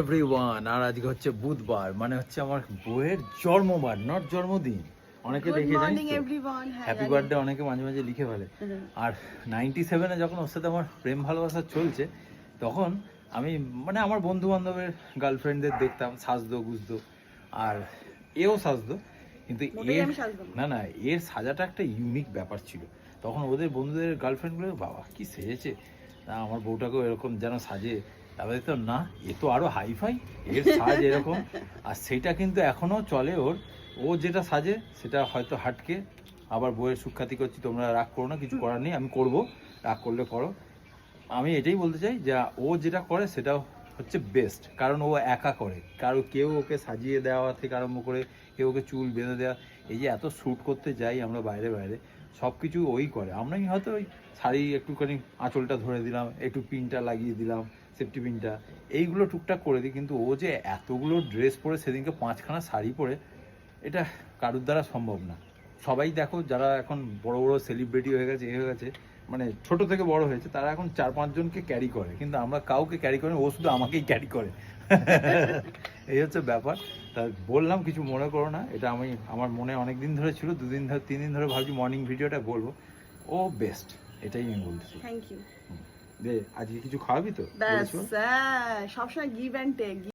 Everyone, আর আজকে হচ্ছে বুধবার, মানে হচ্ছে আমার বউয়ের জন্মবার, নট জন্মদিন। অনেকে দেখে জানিস তো হ্যাপি বার্থডে অনেকে মাঝে মাঝে লিখে ফেলে। আর 97-এ যখন ওর সাথে আমার প্রেম ভালোবাসা চলছে, তখন আমি মানে আমার বন্ধু বান্ধবের গার্লফ্রেন্ডদের দেখতাম সাজদো গুজদো, আর এও সাজদো, কিন্তু এর না না এর সাজাটা একটা ইউনিক ব্যাপার ছিল। তখন ওদের বন্ধুদের গার্লফ্রেন্ডগুলো বাবা কি সেজেছে, আমার বউটাকেও এরকম যেন সাজে। তারপরে তো না, এ তো আরো হাইফাই, এর সাজ এরকম। আর সেটা কিন্তু এখনো চলে ওর। ও যেটা সাজে সেটা হয়তো হাটকে, আবার বইয়ের সুখ্যাতি করছি, তোমরা রাগ করো না, কিছু করার নেই, আমি করব, রাগ করলে করো। আমি এটাই বলতে চাই যে ও যেটা করে সেটা হচ্ছে বেস্ট, কারণ ও একা করে, কেউ ওকে সাজিয়ে দেওয়া থেকে আরম্ভ করে কেউ ওকে চুল বেঁধে দেওয়া, এই যে এত শ্যুট করতে যাই আমরা বাইরে বাইরে, সব কিছু ওই করে। আমরা হয়তো ওই শাড়ি একটুখানি আঁচলটা ধরে দিলাম, একটু পিনটা লাগিয়ে দিলাম, সেফটি পিনটা, এইগুলো টুকটাক করে দিই। কিন্তু ও যে এতগুলো ড্রেস পরে, সেদিনকে 5খানা শাড়ি পরে, এটা কারুর দ্বারা সম্ভব না। সবাই দেখো যারা এখন বড় বড় সেলিব্রিটি হয়ে গেছে, হয়ে গেছে, মানে ছোট থেকে বড় হয়েছে, তারা এখন 4-5 জনকে ক্যারি করে, কিন্তু আমরা কাউকে ক্যারি করি, ও শুধু আমাকেই ক্যারি করে। এই হচ্ছে ব্যাপার। তা বললাম, কিছু মনে করো না, এটা আমার মনে অনেক দিন ধরে ছিল, 2 দিন ধরে 3 দিন ধরে ভাবছি মর্নিং ভিডিওটা বলবো। ও বেস্ট, এটাই আমি বলতেছি। Thank you. দে আজকে কিছু খাওয়াবি তো? ব্যাস, সবসময় গিভ অ্যান্ড টেক।